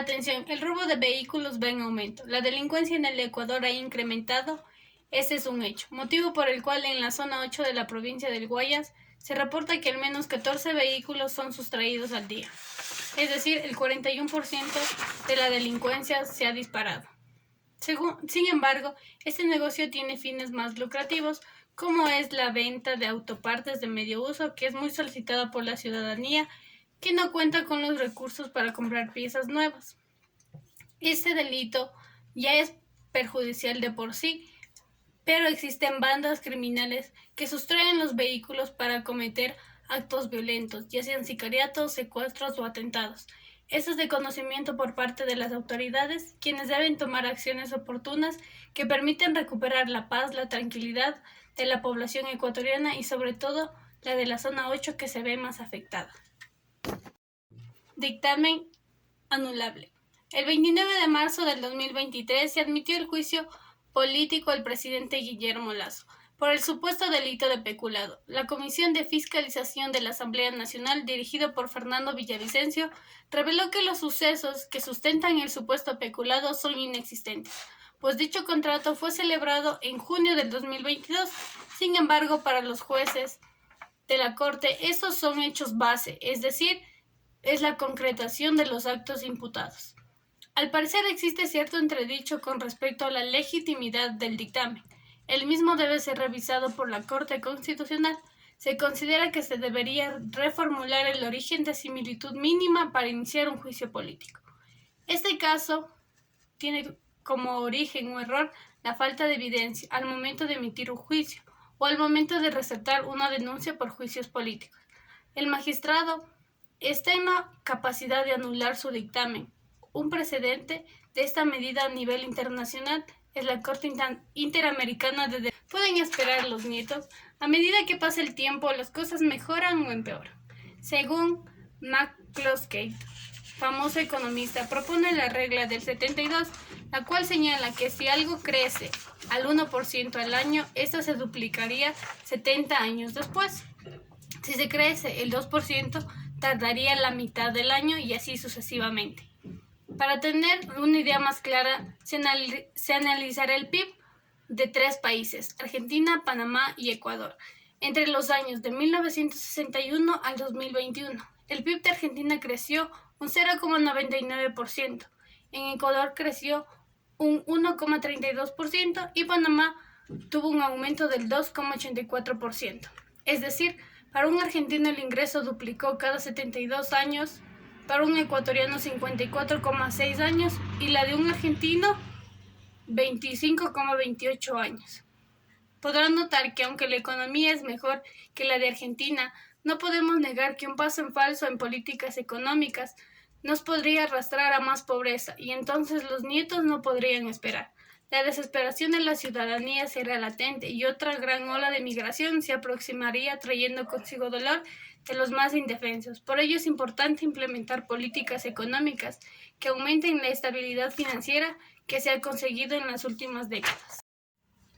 Atención, el robo de vehículos va en aumento. La delincuencia en el Ecuador ha incrementado. Ese es un hecho, motivo por el cual en la zona 8 de la provincia del Guayas se reporta que al menos 14 vehículos son sustraídos al día. Es decir, el 41% de la delincuencia se ha disparado. Sin embargo, este negocio tiene fines más lucrativos, como es la venta de autopartes de medio uso, que es muy solicitada por la ciudadanía, que no cuenta con los recursos para comprar piezas nuevas. Este delito ya es perjudicial de por sí, pero existen bandas criminales que sustraen los vehículos para cometer actos violentos, ya sean sicariatos, secuestros o atentados. Esto es de conocimiento por parte de las autoridades, quienes deben tomar acciones oportunas que permiten recuperar la paz, la tranquilidad de la población ecuatoriana y sobre todo la de la zona 8 que se ve más afectada. Dictamen anulable. El 29 de marzo del 2023 se admitió el juicio político al presidente Guillermo Lasso por el supuesto delito de peculado. La Comisión de Fiscalización de la Asamblea Nacional, dirigido por Fernando Villavicencio, reveló que los sucesos que sustentan el supuesto peculado son inexistentes, pues dicho contrato fue celebrado en junio del 2022. Sin embargo, para los jueces de la Corte, estos son hechos base, es decir, es la concretación de los actos imputados. Al parecer existe cierto entredicho con respecto a la legitimidad del dictamen. El mismo debe ser revisado por la Corte Constitucional. Se considera que se debería reformular el origen de similitud mínima para iniciar un juicio político. Este caso tiene como origen o error la falta de evidencia al momento de emitir un juicio o al momento de recetar una denuncia por juicios políticos. El magistrado está en la capacidad de anular su dictamen. Un precedente de esta medida a nivel internacional es la Corte Interamericana de Derechos. ¿Pueden esperar los nietos? A medida que pasa el tiempo, las cosas mejoran o empeoran. Según McCloskey, famoso economista, propone la regla del 72, la cual señala que si algo crece al 1% al año, esto se duplicaría 70 años después. Si se crece el 2%, tardaría la mitad del año y así sucesivamente. Para tener una idea más clara, se analizará el PIB de 3 países, Argentina, Panamá y Ecuador, entre los años de 1961 al 2021. El PIB de Argentina creció un 0,99%, en Ecuador creció un 1,32% y Panamá tuvo un aumento del 2,84%. Es decir, para un argentino el ingreso duplicó cada 72 años, para un ecuatoriano 54,6 años y la de un argentino 25,28 años. Podrán notar que aunque la economía es mejor que la de Argentina, no podemos negar que un paso en falso en políticas económicas nos podría arrastrar a más pobreza y entonces los nietos no podrían esperar. La desesperación de la ciudadanía será latente y otra gran ola de migración se aproximaría trayendo consigo dolor de los más indefensos. Por ello es importante implementar políticas económicas que aumenten la estabilidad financiera que se ha conseguido en las últimas décadas.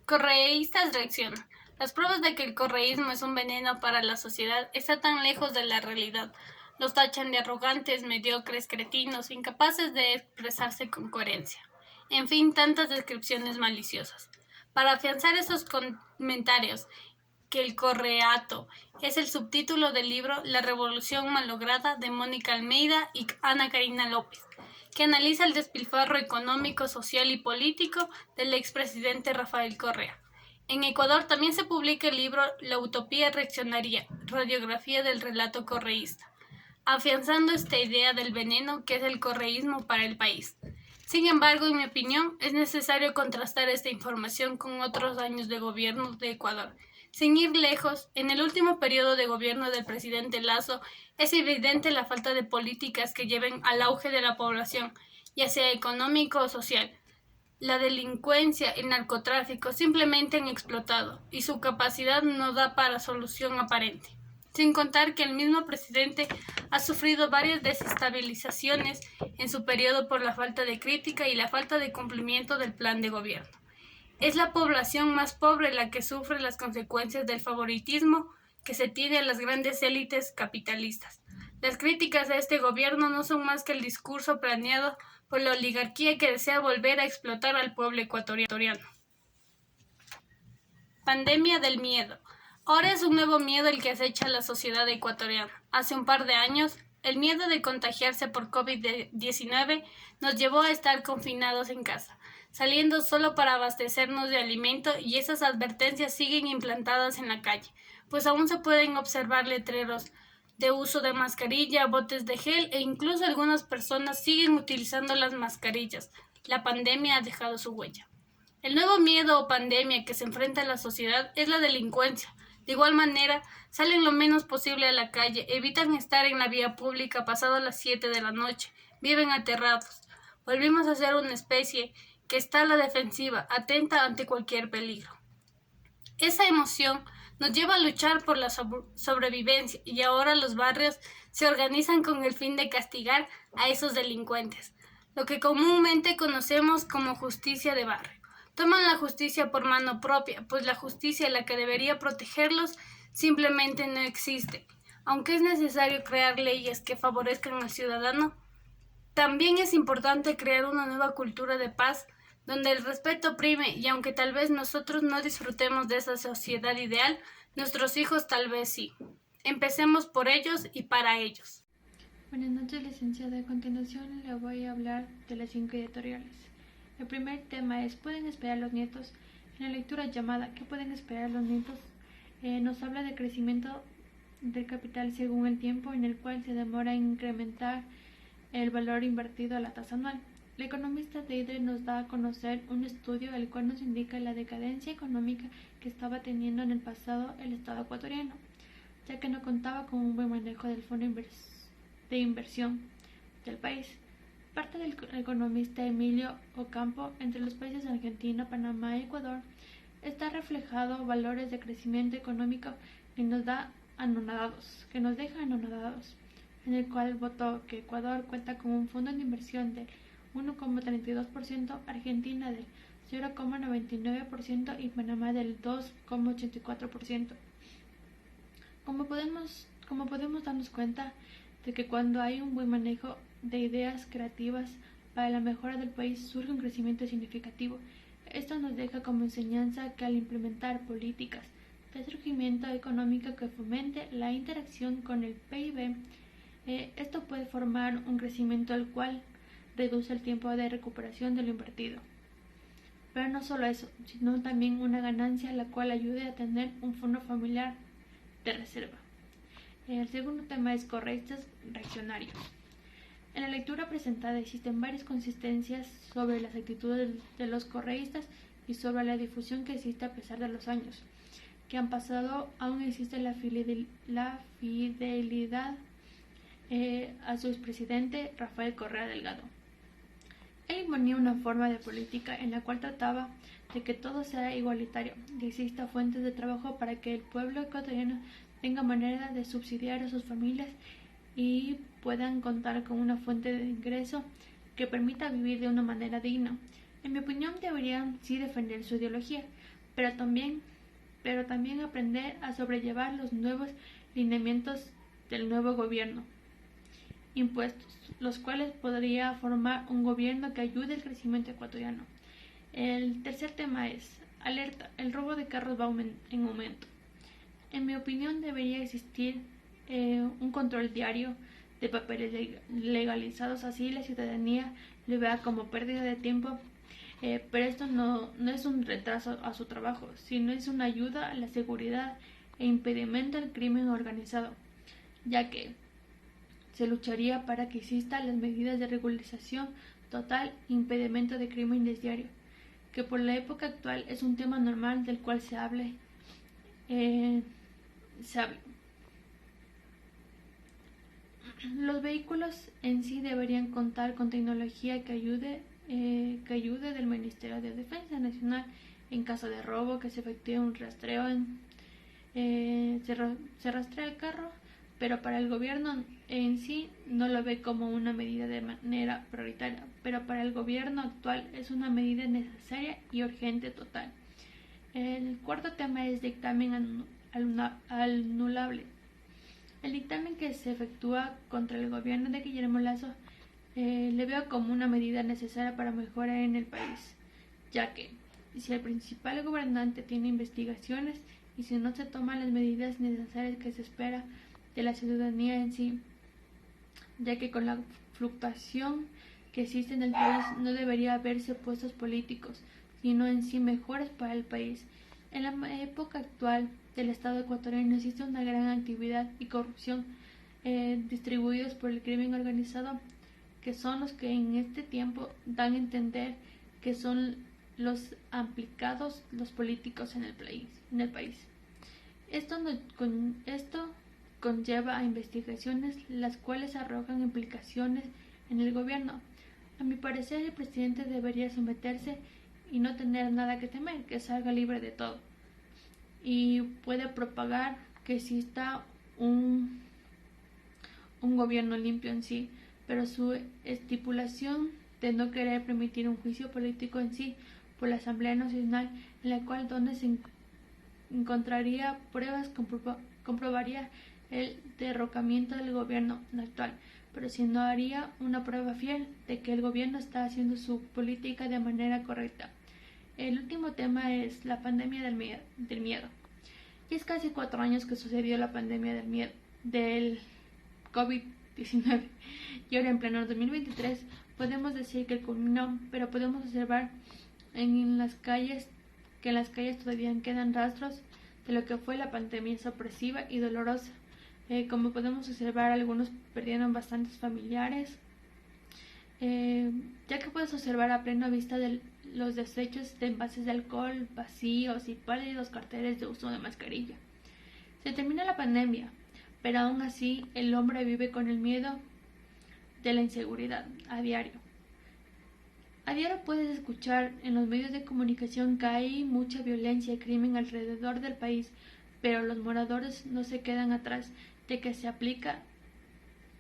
Correístas reaccionan. Las pruebas de que el correísmo es un veneno para la sociedad están tan lejos de la realidad. Los tachan de arrogantes, mediocres, cretinos, incapaces de expresarse con coherencia. En fin, tantas descripciones maliciosas. Para afianzar esos comentarios, que el correato es el subtítulo del libro La Revolución Malograda de Mónica Almeida y Ana Karina López, que analiza el despilfarro económico, social y político del expresidente Rafael Correa. En Ecuador también se publica el libro La Utopía Reaccionaria, radiografía del relato correísta, afianzando esta idea del veneno que es el correísmo para el país. Sin embargo, en mi opinión, es necesario contrastar esta información con otros años de gobierno de Ecuador. Sin ir lejos, en el último periodo de gobierno del presidente Lasso es evidente la falta de políticas que lleven al auge de la población, ya sea económico o social. La delincuencia, el narcotráfico simplemente han explotado y su capacidad no da para solución aparente. Sin contar que el mismo presidente ha sufrido varias desestabilizaciones en su periodo por la falta de crítica y la falta de cumplimiento del plan de gobierno. Es la población más pobre la que sufre las consecuencias del favoritismo que se tiene a las grandes élites capitalistas. Las críticas a este gobierno no son más que el discurso planeado por la oligarquía que desea volver a explotar al pueblo ecuatoriano. Pandemia del miedo. Ahora es un nuevo miedo el que acecha a la sociedad ecuatoriana. Hace un par de años, el miedo de contagiarse por COVID-19 nos llevó a estar confinados en casa, saliendo solo para abastecernos de alimento, y esas advertencias siguen implantadas en la calle, pues aún se pueden observar letreros de uso de mascarilla, botes de gel, e incluso algunas personas siguen utilizando las mascarillas. La pandemia ha dejado su huella. El nuevo miedo o pandemia que se enfrenta a la sociedad es la delincuencia. De igual manera, salen lo menos posible a la calle, evitan estar en la vía pública pasado las 7 de la noche, viven aterrados. Volvimos a ser una especie que está a la defensiva, atenta ante cualquier peligro. Esa emoción nos lleva a luchar por la sobrevivencia, y ahora los barrios se organizan con el fin de castigar a esos delincuentes, lo que comúnmente conocemos como justicia de barrio. Toman la justicia por mano propia, pues la justicia, la que debería protegerlos, simplemente no existe. Aunque es necesario crear leyes que favorezcan al ciudadano, también es importante crear una nueva cultura de paz donde el respeto prime, y aunque tal vez nosotros no disfrutemos de esa sociedad ideal, nuestros hijos tal vez sí. Empecemos por ellos y para ellos. Buenas noches, licenciada. A continuación le voy a hablar de las 5 editoriales. El primer tema es ¿pueden esperar los nietos? En la lectura llamada ¿qué pueden esperar los nietos? Nos habla de crecimiento del capital según el tiempo en el cual se demora en incrementar el valor invertido a la tasa anual. La economista Deidre nos da a conocer un estudio el cual nos indica la decadencia económica que estaba teniendo en el pasado el Estado ecuatoriano, ya que no contaba con un buen manejo del fondo de inversión del país. Parte del economista Emilio Ocampo, entre los países Argentina, Panamá y Ecuador, está reflejado valores de crecimiento económico que nos deja anonadados, en el cual votó que Ecuador cuenta con un fondo de inversión del 1,32%, Argentina del 0,99% y Panamá del 2,84%. Como podemos darnos cuenta de que cuando hay un buen manejo de ideas creativas para la mejora del país surge un crecimiento significativo. Esto nos deja como enseñanza que al implementar políticas de surgimiento económico que fomente la interacción con el PIB, esto puede formar un crecimiento el cual reduce el tiempo de recuperación de lo invertido. Pero no solo eso, sino también una ganancia la cual ayude a tener un fondo familiar de reserva. El segundo tema es correístas reaccionarios. En la lectura presentada existen varias consistencias sobre las actitudes de los correístas y sobre la difusión que existe a pesar de los años que han pasado. Aún existe la fidelidad a su expresidente Rafael Correa Delgado. Él imponía una forma de política en la cual trataba de que todo sea igualitario, que exista fuentes de trabajo para que el pueblo ecuatoriano tenga manera de subsidiar a sus familias y puedan contar con una fuente de ingreso que permita vivir de una manera digna. En mi opinión deberían sí defender su ideología, pero también aprender a sobrellevar los nuevos lineamientos del nuevo gobierno impuestos, los cuales podría formar un gobierno que ayude al crecimiento ecuatoriano. El tercer tema es alerta, el robo de carros va en aumento. En mi opinión debería existir un control diario de papeles legalizados, así la ciudadanía lo vea como pérdida de tiempo, pero esto no es un retraso a su trabajo, sino es una ayuda a la seguridad e impedimento al crimen organizado, ya que se lucharía para que existan las medidas de regularización total e impedimento de crímenes diario, que por la época actual es un tema normal del cual se hable. Los vehículos en sí deberían contar con tecnología que ayude del Ministerio de Defensa Nacional en caso de robo, que se efectúe un rastreo, se rastrea el carro, pero para el gobierno en sí no lo ve como una medida de manera prioritaria, pero para el gobierno actual es una medida necesaria y urgente total. El cuarto tema es dictamen anulable. El dictamen que se efectúa contra el gobierno de Guillermo Lasso le veo como una medida necesaria para mejorar en el país, ya que si el principal gobernante tiene investigaciones y si no se toman las medidas necesarias que se espera de la ciudadanía en sí, ya que con la fluctuación que existe en el país no debería verse puestos políticos, sino en sí mejores para el país. En la época actual del Estado ecuatoriano existe una gran actividad y corrupción distribuidos por el crimen organizado, que son los que en este tiempo dan a entender que son los aplicados los políticos en el país. Esto conlleva a investigaciones las cuales arrojan implicaciones en el gobierno. A mi parecer, el presidente debería someterse y no tener nada que temer, que salga libre de todo. Y puede propagar que exista un gobierno limpio en sí, pero su estipulación de no querer permitir un juicio político en sí por la Asamblea Nacional, en la cual donde se encontraría pruebas comprobaría el derrocamiento del gobierno actual, pero si no haría una prueba fiel de que el gobierno está haciendo su política de manera correcta. El último tema es la pandemia del miedo. Y es casi 4 años que sucedió la pandemia del COVID-19 y ahora en pleno 2023 podemos decir que culminó, pero podemos observar que en las calles todavía quedan rastros de lo que fue la pandemia opresiva y dolorosa. Como podemos observar, algunos perdieron bastantes familiares, ya que puedes observar a plena vista los desechos de envases de alcohol vacíos y pálidos carteles de uso de mascarilla. Se termina la pandemia, pero aún así el hombre vive con el miedo de la inseguridad a diario. A diario puedes escuchar en los medios de comunicación que hay mucha violencia y crimen alrededor del país, pero los moradores no se quedan atrás de que se aplican,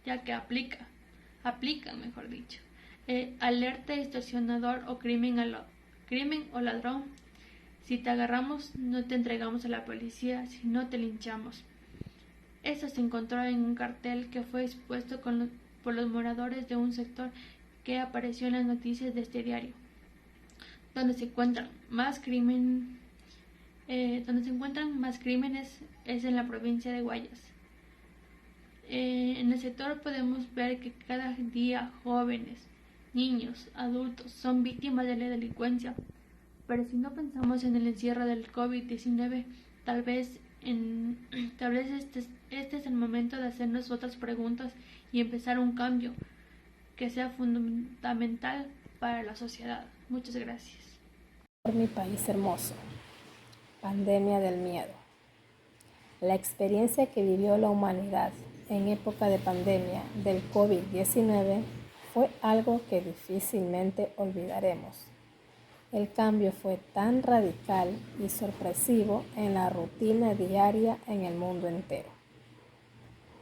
mejor dicho, alerta extorsionador o crimen o ladrón. Si te agarramos, no te entregamos a la policía, sino te linchamos. Esto se encontró en un cartel que fue expuesto por los moradores de un sector que apareció en las noticias de este diario, donde se encuentran más crímenes es en la provincia de Guayas. En el sector podemos ver que cada día jóvenes, niños, adultos son víctimas de la delincuencia, pero si no pensamos en el encierro del COVID-19, tal vez este es el momento de hacernos otras preguntas y empezar un cambio que sea fundamental para la sociedad. Muchas gracias. Por mi país hermoso. Pandemia del miedo. La experiencia que vivió la humanidad en época de pandemia del COVID-19 fue algo que difícilmente olvidaremos. El cambio fue tan radical y sorpresivo en la rutina diaria en el mundo entero.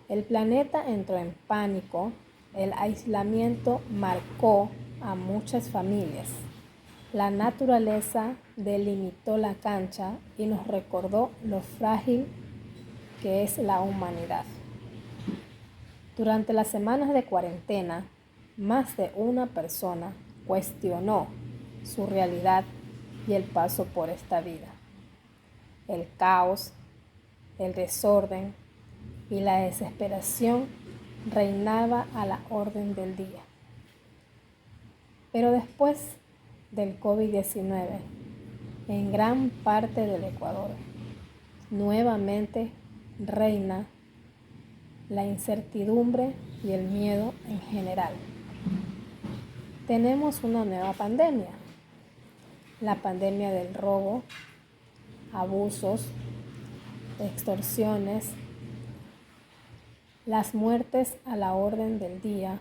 El planeta entró en pánico, el aislamiento marcó a muchas familias. La naturaleza delimitó la cancha y nos recordó lo frágil que es la humanidad. Durante las semanas de cuarentena, más de una persona cuestionó su realidad y el paso por esta vida. El caos, el desorden y la desesperación reinaba a la orden del día. Pero después del COVID-19, en gran parte del Ecuador, nuevamente reina la incertidumbre y el miedo en general. Tenemos una nueva pandemia, la pandemia del robo, abusos, extorsiones, las muertes a la orden del día,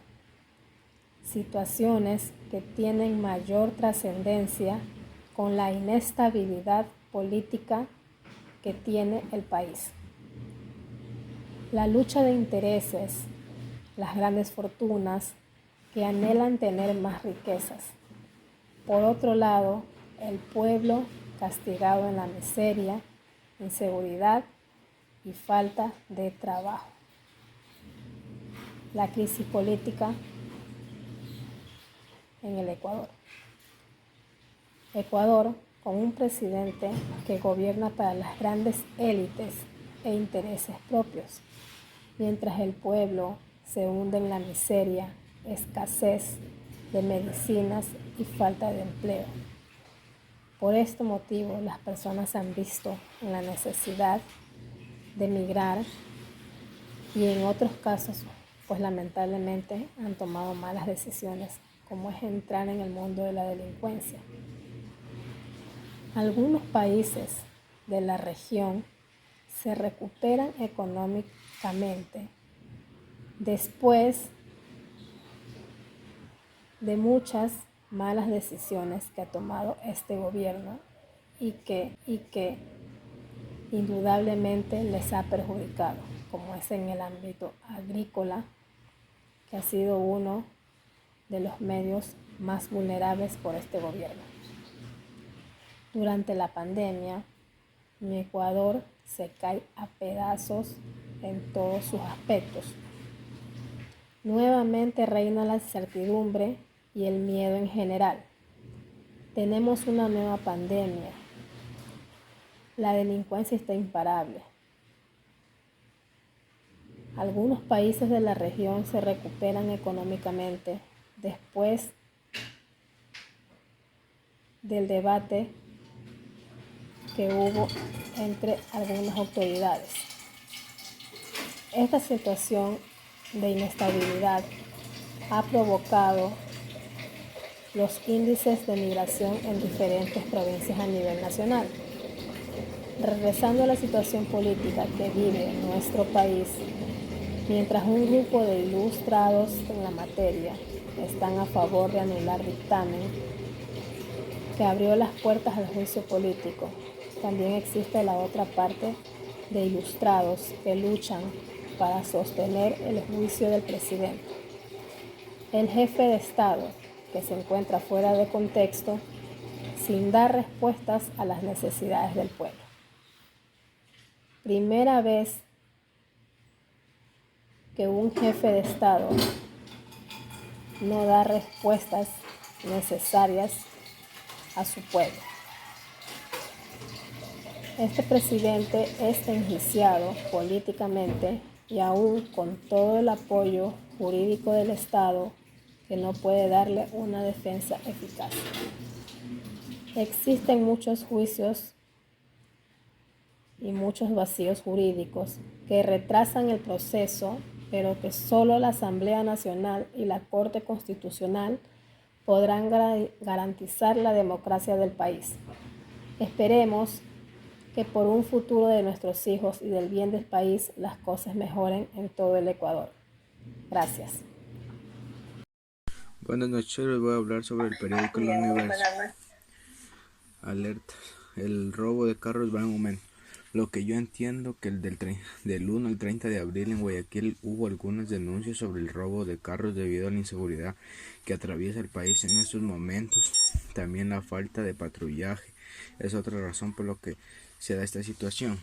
situaciones que tienen mayor trascendencia con la inestabilidad política que tiene el país. La lucha de intereses, las grandes fortunas que anhelan tener más riquezas. Por otro lado, el pueblo castigado en la miseria, inseguridad y falta de trabajo. la crisis política en el Ecuador. Ecuador, con un presidente que gobierna para las grandes élites e intereses propios, mientras el pueblo se hunde en la miseria, escasez de medicinas y falta de empleo. Por este motivo, las personas han visto en la necesidad de emigrar y en otros casos, pues lamentablemente han tomado malas decisiones, como es entrar en el mundo de la delincuencia. Algunos países de la región se recuperan económicamente después de muchas malas decisiones que ha tomado este gobierno y que indudablemente les ha perjudicado, como es en el ámbito agrícola, que ha sido uno de los medios más vulnerables por este gobierno. Durante la pandemia, mi Ecuador se cae a pedazos en todos sus aspectos. Nuevamente reina la incertidumbre y el miedo en general. Tenemos una nueva pandemia. La delincuencia está imparable. Algunos países de la región se recuperan económicamente después del debate que hubo entre algunas autoridades. Esta situación de inestabilidad ha provocado los índices de migración en diferentes provincias a nivel nacional. Regresando a la situación política que vive nuestro país, mientras un grupo de ilustrados en la materia están a favor de anular dictamen que abrió las puertas al juicio político, también existe la otra parte de ilustrados que luchan para sostener el juicio del presidente. El jefe de Estado, que se encuentra fuera de contexto, sin dar respuestas a las necesidades del pueblo. Primera vez que un jefe de Estado no da respuestas necesarias a su pueblo. Este presidente es enjuiciado políticamente y aún con todo el apoyo jurídico del Estado, que no puede darle una defensa eficaz. Existen muchos juicios y muchos vacíos jurídicos que retrasan el proceso, pero que solo la Asamblea Nacional y la Corte Constitucional podrán garantizar la democracia del país. Esperemos que por un futuro de nuestros hijos y del bien del país las cosas mejoren en todo el Ecuador. Gracias. Buenas noches, les voy a hablar sobre el periódico El Universo. Alerta, el robo de carros va en aumento. Lo que yo entiendo que del 1 al 30 de abril en Guayaquil hubo algunas denuncias sobre el robo de carros debido a la inseguridad que atraviesa el país en estos momentos. También la falta de patrullaje es otra razón por lo que se da esta situación.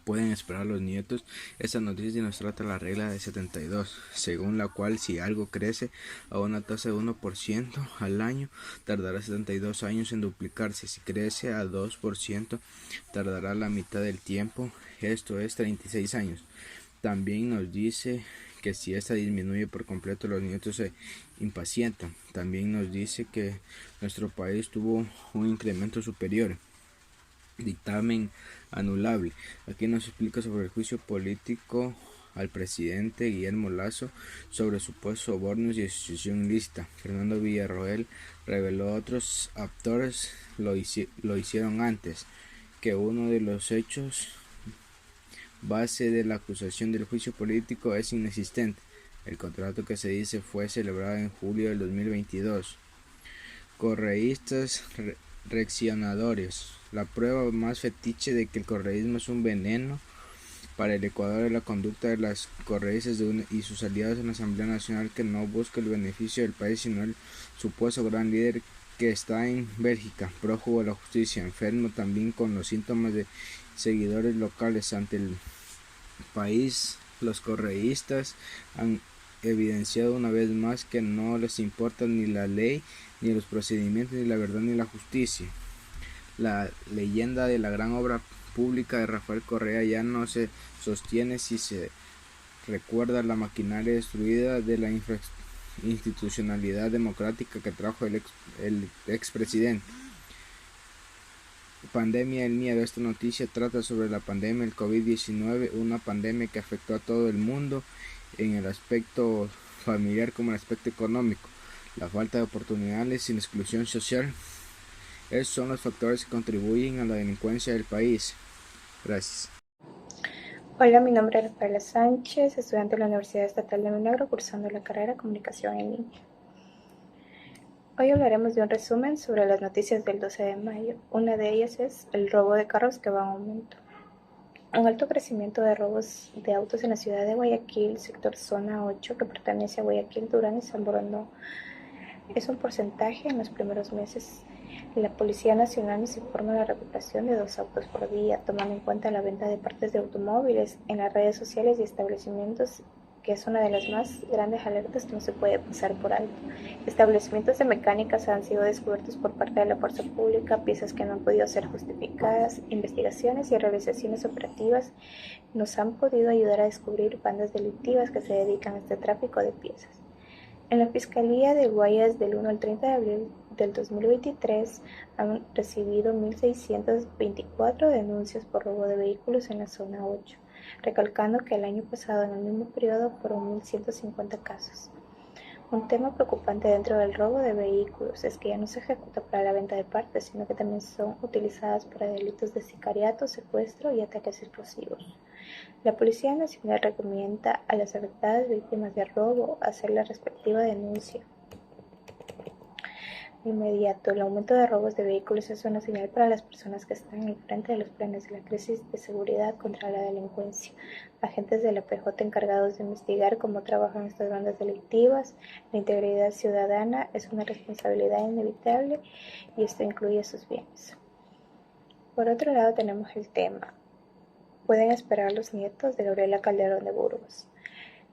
Pueden esperar los nietos. Esta noticia nos trata la regla de 72, según la cual si algo crece a una tasa de 1% al año, tardará 72 años en duplicarse. Si crece a 2%, tardará la mitad del tiempo, esto es 36 años. También nos dice que si esta disminuye por completo, los nietos se impacientan. También nos dice que nuestro país tuvo un incremento superior. Dictamen anulable. Aquí nos explica sobre el juicio político al presidente Guillermo Lasso sobre supuestos sobornos y asociación ilícita. Fernando Villarroel reveló otros actores lo hicieron antes, que uno de los hechos base de la acusación del juicio político es inexistente. El contrato que se dice fue celebrado en julio del 2022. Correístas reaccionarios. La prueba más fetiche de que el correísmo es un veneno para el Ecuador es la conducta de las correístas y sus aliados en la Asamblea Nacional, que no busca el beneficio del país sino el supuesto gran líder que está en Bélgica, prófugo de la justicia, enfermo también con los síntomas de seguidores locales ante el país Los correístas han evidenciado una vez más que no les importa ni la ley, ni los procedimientos, ni la verdad, ni la justicia. La leyenda de la gran obra pública de Rafael Correa ya no se sostiene si se recuerda la maquinaria destruida de la institucionalidad democrática que trajo el expresidente. Pandemia del miedo. Esta noticia trata sobre la pandemia del COVID-19, una pandemia que afectó a todo el mundo en el aspecto familiar como en el aspecto económico. La falta de oportunidades y la exclusión social, esos son los factores que contribuyen a la delincuencia del país. Gracias. Hola, mi nombre es Rafaela Sánchez, estudiante de la Universidad Estatal de Milagro, cursando la carrera de Comunicación en Línea. Hoy hablaremos de un resumen sobre las noticias del 12 de mayo. Una de ellas es el robo de carros que va en aumento. Un alto crecimiento de robos de autos en la ciudad de Guayaquil, sector zona 8, que pertenece a Guayaquil, Durán y San Borondón. Es un porcentaje en los primeros meses. La Policía Nacional nos informa la recuperación de 2 autos por día, tomando en cuenta la venta de partes de automóviles en las redes sociales y establecimientos, que es una de las más grandes alertas que no se puede pasar por alto. Establecimientos de mecánicas han sido descubiertos por parte de la fuerza pública, piezas que no han podido ser justificadas, investigaciones y realizaciones operativas nos han podido ayudar a descubrir bandas delictivas que se dedican a este tráfico de piezas. En la Fiscalía de Guayas, del 1 al 30 de abril del 2023, han recibido 1.624 denuncias por robo de vehículos en la zona 8, recalcando que el año pasado en el mismo periodo fueron 1.150 casos. Un tema preocupante dentro del robo de vehículos es que ya no se ejecuta para la venta de partes, sino que también son utilizadas para delitos de sicariato, secuestro y ataques explosivos. La Policía Nacional recomienda a las afectadas víctimas de robo hacer la respectiva denuncia. De inmediato, el aumento de robos de vehículos es una señal para las personas que están al frente de los planes de la crisis de seguridad contra la delincuencia. Agentes de la PJ encargados de investigar cómo trabajan estas bandas delictivas. La integridad ciudadana es una responsabilidad inevitable y esto incluye sus bienes. Por otro lado, tenemos el tema: ¿pueden esperar los nietos de Gabriela Calderón de Burgos?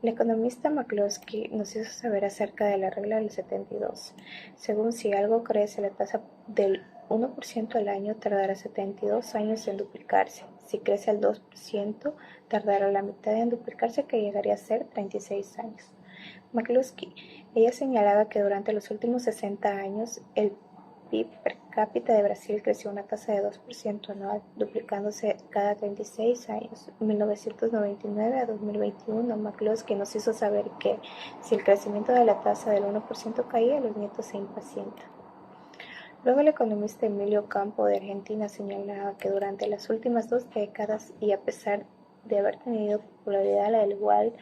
El economista McCloskey nos hizo saber acerca de la regla del 72. Según si algo crece la tasa del 1% al año, tardará 72 años en duplicarse. Si crece al 2%, tardará la mitad en duplicarse, que llegaría a ser 36 años. McCloskey, ella señalaba que durante los últimos 60 años, el PIB per cápita de Brasil creció a una tasa de 2% anual, duplicándose cada 36 años. 1999 a 2021, McCloskey nos hizo saber que si el crecimiento de la tasa del 1% caía, los nietos se impacientan. Luego el economista Emilio Campo de Argentina señalaba que durante las últimas 2 décadas, y a pesar de haber tenido popularidad al igual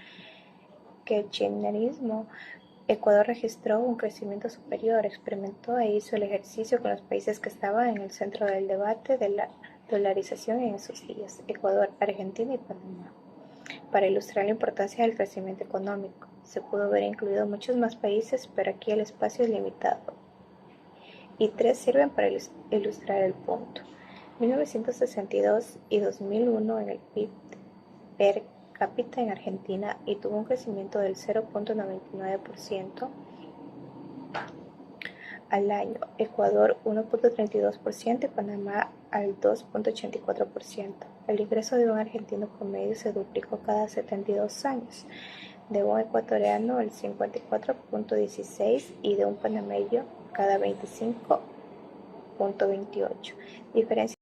que el kirchnerismo, Ecuador registró un crecimiento superior, experimentó e hizo el ejercicio con los países que estaban en el centro del debate de la dolarización en esos días: Ecuador, Argentina y Panamá. Para ilustrar la importancia del crecimiento económico, se pudo haber incluido muchos más países, pero aquí el espacio es limitado. Y 3 sirven para ilustrar el punto: 1962 y 2001 en el PIB per cápita en Argentina, y tuvo un crecimiento del 0.99% al año, Ecuador 1.32% y Panamá al 2.84%. El ingreso de un argentino promedio se duplicó cada 72 años, de un ecuatoriano el 54.16 y de un panameño cada 25.28. Diferencia